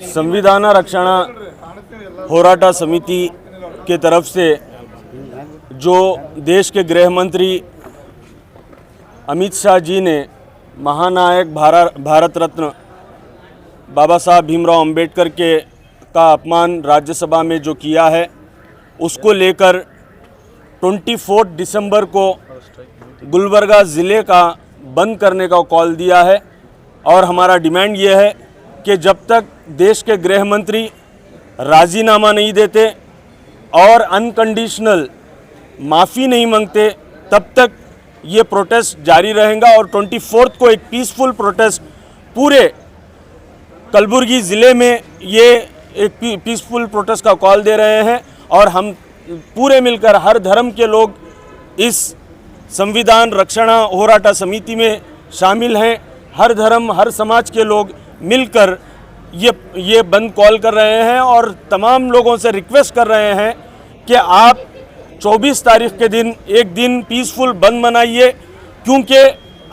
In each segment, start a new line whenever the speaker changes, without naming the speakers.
संविधान रक्षण होराट समिति के तरफ से जो देश के गृह मंत्री अमित शाह जी ने महानायक भारत रत्न बाबा साहब भीमराव अंबेडकर के का अपमान राज्यसभा में जो किया है, उसको लेकर 24 दिसंबर को गुलबर्गा ज़िले का बंद करने का कॉल दिया है। और हमारा डिमांड ये है कि जब तक देश के गृह मंत्री राज़ीनामा नहीं देते और अनकंडीशनल माफ़ी नहीं मांगते, तब तक ये प्रोटेस्ट जारी रहेगा। और 24 को एक पीसफुल प्रोटेस्ट पूरे कलबुर्गी ज़िले में ये एक पीसफुल प्रोटेस्ट का कॉल दे रहे हैं। और हम पूरे मिलकर हर धर्म के लोग इस संविधान रक्षण होराट समिति में शामिल हैं। हर धर्म हर समाज के लोग मिलकर ये बंद कॉल कर रहे हैं और तमाम लोगों से रिक्वेस्ट कर रहे हैं कि आप 24 तारीख के दिन एक दिन पीसफुल बंद मनाइए, क्योंकि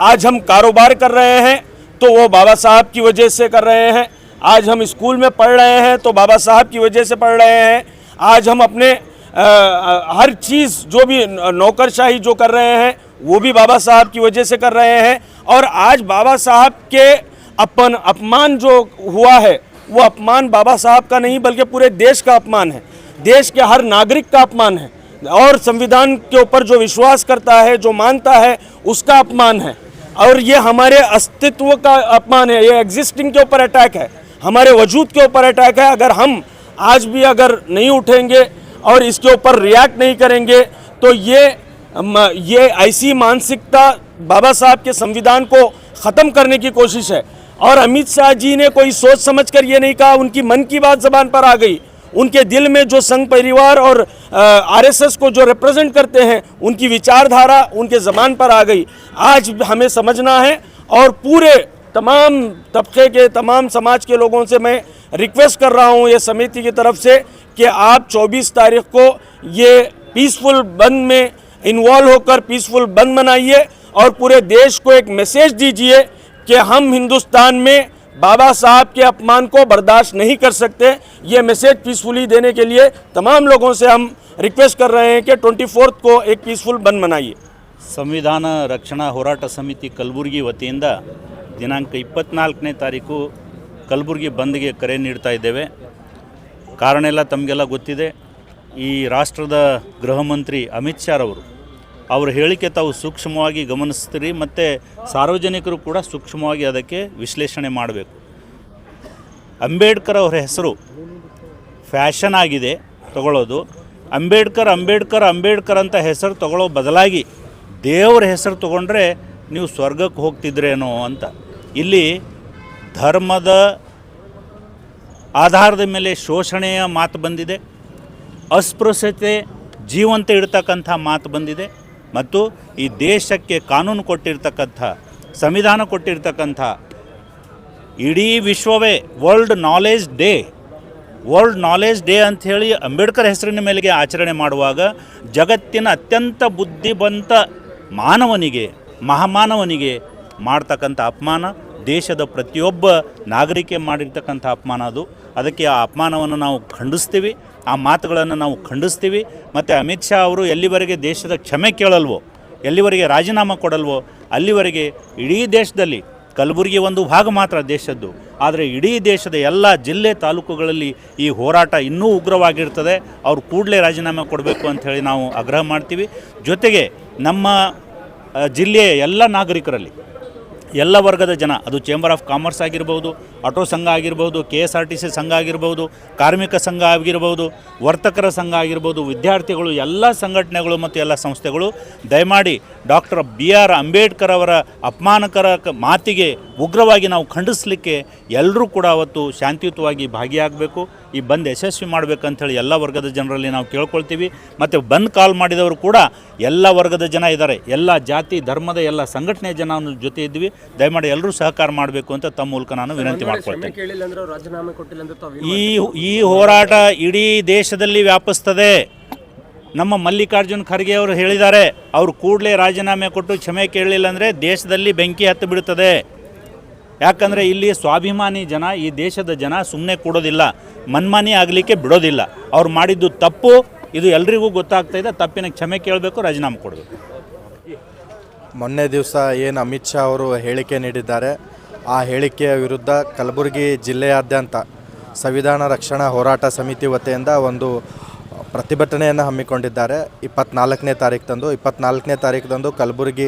आज हम कारोबार कर रहे हैं तो वो बाबा साहब की वजह से कर रहे हैं। आज हम स्कूल में पढ़ रहे हैं तो बाबा साहब की वजह से पढ़ रहे हैं। आज हम अपने हर चीज़ जो भी नौकरशाही जो कर रहे हैं वो भी बाबा साहब की वजह से कर रहे हैं। और आज बाबा साहब के अपमान जो हुआ है वो अपमान बाबा साहब का नहीं बल्कि पूरे देश का अपमान है, देश के हर नागरिक का अपमान है। और संविधान के ऊपर जो विश्वास करता है, जो मानता है, उसका अपमान है। और ये हमारे अस्तित्व का अपमान है, ये एग्जिस्टिंग के ऊपर अटैक है, हमारे वजूद के ऊपर अटैक है। अगर हम आज भी अगर नहीं उठेंगे और इसके ऊपर रिएक्ट नहीं करेंगे तो ये ऐसी मानसिकता बाबा साहब के संविधान को ख़त्म करने की कोशिश है। और अमित शाह जी ने कोई सोच समझकर ये नहीं कहा, उनकी मन की बात ज़बान पर आ गई। उनके दिल में जो संघ परिवार और आरएसएस को जो रिप्रेजेंट करते हैं उनकी विचारधारा उनके ज़बान पर आ गई। आज हमें समझना है और पूरे तमाम तबके के तमाम समाज के लोगों से मैं रिक्वेस्ट कर रहा हूँ ये समिति की तरफ से कि आप 24 तारीख को ये पीसफुल बंद में इन्वॉल्व होकर पीसफुल बंद मनाइए और पूरे देश को एक मैसेज दीजिए कि हम हिंदुस्तान में बाबा साहब के अपमान को बर्दाश्त नहीं कर सकते। ये मैसेज पीसफुली देने के लिए तमाम लोगों से हम रिक्वेस्ट कर रहे हैं कि 24 को एक पीसफुल बंद मनाइए।
ಸಂವಿಧಾನ ರಕ್ಷಣಾ ಹೋರಾಟ ಸಮಿತಿ ಕಲಬುರಗಿ ವತಿಯಿಂದ ದಿನಾಂಕ 24ನೇ ತಾರೀಕು ಕಲಬುರಗಿ ಬಂದ್ಗೆ ಕರೆ ನೀಡ್ತಾ ಇದ್ದೇವೆ. ಕಾರಣ ಎಲ್ಲ ತಮಗೆಲ್ಲ ಗೊತ್ತಿದೆ. ಈ ರಾಷ್ಟ್ರದ ಗೃಹ ಮಂತ್ರಿ ಅಮಿತ್ ಶಾ ಅವರ ಹೇಳಿಕೆ ತಾವು ಸೂಕ್ಷ್ಮವಾಗಿ ಗಮನಿಸ್ತೀರಿ ಮತ್ತು ಸಾರ್ವಜನಿಕರು ಕೂಡ ಸೂಕ್ಷ್ಮವಾಗಿ ಅದಕ್ಕೆ ವಿಶ್ಲೇಷಣೆ ಮಾಡಬೇಕು. ಅಂಬೇಡ್ಕರ್ ಅವರ ಹೆಸರು ಫ್ಯಾಷನ್ ಆಗಿದೆ ತಗೊಳ್ಳೋದು. ಅಂಬೇಡ್ಕರ್ ಅಂತ ಹೆಸರು ತಗೊಳ್ಳೋ ಬದಲಾಗಿ ದೇವರ ಹೆಸರು ತೊಗೊಂಡ್ರೆ ನೀವು ಸ್ವರ್ಗಕ್ಕೆ ಹೋಗ್ತಿದ್ರೇನೋ ಅಂತ. ಇಲ್ಲಿ ಧರ್ಮದ ಆಧಾರದ ಮೇಲೆ ಶೋಷಣೆಯ ಮಾತು ಬಂದಿದೆ, ಅಸ್ಪೃಶ್ಯತೆ ಜೀವಂತ ಇಡ್ತಕ್ಕಂಥ ಮಾತು ಬಂದಿದೆ ಮತ್ತು ಈ ದೇಶಕ್ಕೆ ಕಾನೂನು ಕೊಟ್ಟಿರ್ತಕ್ಕಂಥ ಸಂವಿಧಾನ ಕೊಟ್ಟಿರ್ತಕ್ಕಂಥ ಇಡೀ ವಿಶ್ವವೇ ವರ್ಲ್ಡ್ ನಾಲೆಜ್ ಡೇ ಅಂಥೇಳಿ ಅಂಬೇಡ್ಕರ್ ಹೆಸರಿನ ಮೇಲೆಗೆ ಆಚರಣೆ ಮಾಡುವಾಗ ಜಗತ್ತಿನ ಅತ್ಯಂತ ಬುದ್ಧಿವಂತ ಮಹಾಮಾನವನಿಗೆ ಮಾಡ್ತಕ್ಕಂಥ ಅಪಮಾನ, ದೇಶದ ಪ್ರತಿಯೊಬ್ಬ ನಾಗರಿಕೆ ಮಾಡಿರ್ತಕ್ಕಂಥ ಅಪಮಾನ ಅದು. ಅದಕ್ಕೆ ಆ ಅಪಮಾನವನ್ನು ನಾವು ಖಂಡಿಸ್ತೀವಿ, ಆ ಮಾತುಗಳನ್ನು ನಾವು ಖಂಡಿಸ್ತೀವಿ. ಮತ್ತು ಅಮಿತ್ ಶಾ ಅವರು ಎಲ್ಲಿವರೆಗೆ ದೇಶದ ಕ್ಷಮೆ ಕೇಳಲ್ವೋ, ಎಲ್ಲಿವರೆಗೆ ರಾಜೀನಾಮೆ ಕೊಡಲ್ವೋ ಅಲ್ಲಿವರೆಗೆ ಇಡೀ ದೇಶದಲ್ಲಿ ಕಲಬುರಗಿ ಒಂದು ಭಾಗ ಮಾತ್ರ ದೇಶದ್ದು, ಆದರೆ ಇಡೀ ದೇಶದ ಎಲ್ಲ ಜಿಲ್ಲೆ ತಾಲೂಕುಗಳಲ್ಲಿ ಈ ಹೋರಾಟ ಇನ್ನೂ ಉಗ್ರವಾಗಿರ್ತದೆ. ಅವರು ಕೂಡಲೇ ರಾಜೀನಾಮೆ ಕೊಡಬೇಕು ಅಂಥೇಳಿ ನಾವು ಆಗ್ರಹ ಮಾಡ್ತೀವಿ. ಜೊತೆಗೆ ನಮ್ಮ ಜಿಲ್ಲೆಯ ಎಲ್ಲ ನಾಗರಿಕರಲ್ಲಿ ಎಲ್ಲ ವರ್ಗದ ಜನ, ಅದು ಚೇಂಬರ್ ಆಫ್ ಕಾಮರ್ಸ್ ಆಗಿರ್ಬೋದು, ಆಟೋ ಸಂಘ ಆಗಿರ್ಬೋದು, KSRTC ಸಂಘ ಆಗಿರ್ಬೋದು, ಕಾರ್ಮಿಕ ಸಂಘ ಆಗಿರ್ಬೋದು, ವರ್ತಕರ ಸಂಘ ಆಗಿರ್ಬೋದು, ವಿದ್ಯಾರ್ಥಿಗಳು, ಎಲ್ಲ ಸಂಘಟನೆಗಳು ಮತ್ತು ಎಲ್ಲ ಸಂಸ್ಥೆಗಳು ದಯಮಾಡಿ ಡಾಕ್ಟರ್ BR ಅಂಬೇಡ್ಕರ್ ಅವರ ಅಪಮಾನಕರ ಮಾತಿಗೆ ಉಗ್ರವಾಗಿ ನಾವು ಖಂಡಿಸಲಿಕ್ಕೆ ಎಲ್ಲರೂ ಕೂಡ ಅವತ್ತು ಶಾಂತಿಯುತವಾಗಿ ಭಾಗಿಯಾಗಬೇಕು. ಈ ಬಂದ್ ಯಶಸ್ವಿ ಮಾಡಬೇಕಂಥೇಳಿ ಎಲ್ಲ ವರ್ಗದ ಜನರಲ್ಲಿ ನಾವು ಕೇಳ್ಕೊಳ್ತೀವಿ. ಮತ್ತು ಬಂದ್ ಕಾಲ್ ಮಾಡಿದವರು ಕೂಡ ಎಲ್ಲ ವರ್ಗದ ಜನ ಇದ್ದಾರೆ, ಎಲ್ಲ ಜಾತಿ ಧರ್ಮದ ಎಲ್ಲ ಸಂಘಟನೆಯ ಜನ ಜೊತೆ ಇದ್ವಿ. ದಯಮಾಡಿ ಎಲ್ಲರೂ ಸಹಕಾರ ಮಾಡಬೇಕು ಅಂತ ತಮ್ಮ ಮೂಲಕ ನಾನು ವಿನಂತಿ ಮಾಡ್ಕೊಳ್ತೇನೆ. ಈ ಹೋರಾಟ ಇಡೀ ದೇಶದಲ್ಲಿ ವ್ಯಾಪಿಸ್ತದೆ. ನಮ್ಮ ಮಲ್ಲಿಕಾರ್ಜುನ್ ಖರ್ಗೆ ಅವರು ಹೇಳಿದ್ದಾರೆ, ಅವರು ಕೂಡಲೇ ರಾಜೀನಾಮೆ ಕೊಟ್ಟು ಕ್ಷಮೆ ಕೇಳಲಿಲ್ಲ ಅಂದರೆ ದೇಶದಲ್ಲಿ ಬೆಂಕಿ ಹತ್ತು ಬಿಡುತ್ತದೆ. ಯಾಕಂದರೆ ಇಲ್ಲಿ ಸ್ವಾಭಿಮಾನಿ ಜನ, ಈ ದೇಶದ ಜನ ಸುಮ್ಮನೆ ಕೊಡೋದಿಲ್ಲ, ಮನ್ಮಾನಿ ಆಗಲಿಕ್ಕೆ ಬಿಡೋದಿಲ್ಲ. ಅವ್ರು ಮಾಡಿದ್ದು ತಪ್ಪು, ಇದು ಎಲ್ರಿಗೂ ಗೊತ್ತಾಗ್ತಾ ಇದೆ. ತಪ್ಪಿನ ಕ್ಷಮೆ ಕೇಳಬೇಕು, ರಾಜೀನಾಮೆ ಕೊಡಬೇಕು.
ಮೊನ್ನೆ ದಿವಸ ಏನು ಅಮಿತ್ ಶಾ ಅವರು ಹೇಳಿಕೆ ನೀಡಿದ್ದಾರೆ, ಆ ಹೇಳಿಕೆಯ ವಿರುದ್ಧ ಕಲಬುರಗಿ ಜಿಲ್ಲೆಯಾದ್ಯಂತ ಸಂವಿಧಾನ ರಕ್ಷಣಾ ಹೋರಾಟ ಸಮಿತಿ ವತಿಯಿಂದ ಒಂದು ಪ್ರತಿಭಟನೆಯನ್ನು ಹಮ್ಮಿಕೊಂಡಿದ್ದಾರೆ. 24ನೇ ತಾರೀಕು ಕಲಬುರಗಿ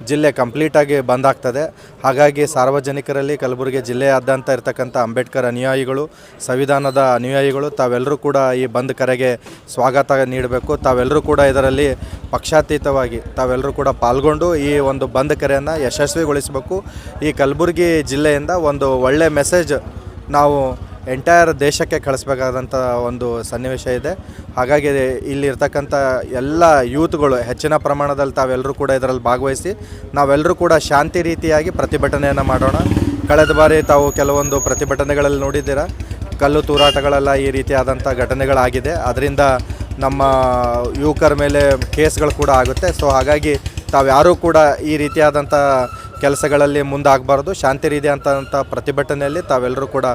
ಜಿಲ್ಲೆ ಕಂಪ್ಲೀಟಾಗಿ ಬಂದ್ ಆಗ್ತದೆ. ಹಾಗಾಗಿ ಸಾರ್ವಜನಿಕರಲ್ಲಿ ಕಲಬುರಗಿ ಜಿಲ್ಲೆಯಾದ್ಯಂತ ಇರತಕ್ಕಂಥ ಅಂಬೇಡ್ಕರ್ ಅನುಯಾಯಿಗಳು, ಸಂವಿಧಾನದ ಅನುಯಾಯಿಗಳು ತಾವೆಲ್ಲರೂ ಕೂಡ ಈ ಬಂದ್ ಕರೆಗೆ ಸ್ವಾಗತ ನೀಡಬೇಕು. ತಾವೆಲ್ಲರೂ ಕೂಡ ಇದರಲ್ಲಿ ಪಕ್ಷಾತೀತವಾಗಿ ತಾವೆಲ್ಲರೂ ಕೂಡ ಪಾಲ್ಗೊಂಡು ಈ ಒಂದು ಬಂದ್ ಕರೆಯನ್ನು ಯಶಸ್ವಿಗೊಳಿಸಬೇಕು. ಈ ಕಲಬುರಗಿ ಜಿಲ್ಲೆಯಿಂದ ಒಂದು ಒಳ್ಳೆಯ ಮೆಸೇಜ್ ನಾವು ಎಂಟೈರ್ ದೇಶಕ್ಕೆ ಕಳಿಸ್ಬೇಕಾದಂಥ ಒಂದು ಸನ್ನಿವೇಶ ಇದೆ. ಹಾಗಾಗಿ ಇಲ್ಲಿರ್ತಕ್ಕಂಥ ಎಲ್ಲ ಯೂತ್ಗಳು ಹೆಚ್ಚಿನ ಪ್ರಮಾಣದಲ್ಲಿ ತಾವೆಲ್ಲರೂ ಕೂಡ ಇದರಲ್ಲಿ ಭಾಗವಹಿಸಿ ನಾವೆಲ್ಲರೂ ಕೂಡ ಶಾಂತಿ ರೀತಿಯಾಗಿ ಪ್ರತಿಭಟನೆಯನ್ನು ಮಾಡೋಣ. ಕಳೆದ ಬಾರಿ ತಾವು ಕೆಲವೊಂದು ಪ್ರತಿಭಟನೆಗಳಲ್ಲಿ ನೋಡಿದ್ದೀರಾ, ಕಲ್ಲು ತೂರಾಟಗಳೆಲ್ಲ ಈ ರೀತಿಯಾದಂಥ ಘಟನೆಗಳಾಗಿದೆ. ಅದರಿಂದ ನಮ್ಮ ಯುವಕರ ಮೇಲೆ ಕೇಸ್ಗಳು ಕೂಡ ಆಗುತ್ತೆ. ಸೊ ಹಾಗಾಗಿ ತಾವ್ಯಾರೂ ಕೂಡ ಈ ರೀತಿಯಾದಂಥ ಕೆಲಸಗಳಲ್ಲಿ ಮುಂದಾಗಬಾರ್ದು. ಶಾಂತಿ ರೀತಿಯಾದಂಥ ಪ್ರತಿಭಟನೆಯಲ್ಲಿ ತಾವೆಲ್ಲರೂ ಕೂಡ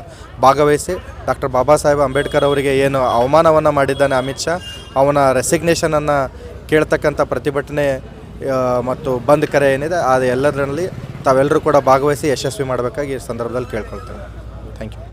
ಭಾಗವಹಿಸಿ ಡಾಕ್ಟರ್ ಬಾಬಾ ಸಾಹೇಬ್ ಅಂಬೇಡ್ಕರ್ ಅವರಿಗೆ ಏನು ಅವಮಾನವನ್ನು ಮಾಡಿದ್ದಾನೆ ಅಮಿತ್ ಶಾ, ಅವನ ರೆಸಿಗ್ನೇಷನನ್ನು ಕೇಳ್ತಕ್ಕಂಥ ಪ್ರತಿಭಟನೆ ಮತ್ತು ಬಂದ್ ಕರೆ ಏನಿದೆ ಅದು ಎಲ್ಲದರಲ್ಲಿ ತಾವೆಲ್ಲರೂ ಕೂಡ ಭಾಗವಹಿಸಿ ಯಶಸ್ವಿ ಮಾಡಬೇಕಾಗಿ ಈ ಸಂದರ್ಭದಲ್ಲಿ ಕೇಳ್ಕೊಳ್ತೇನೆ. Thank you.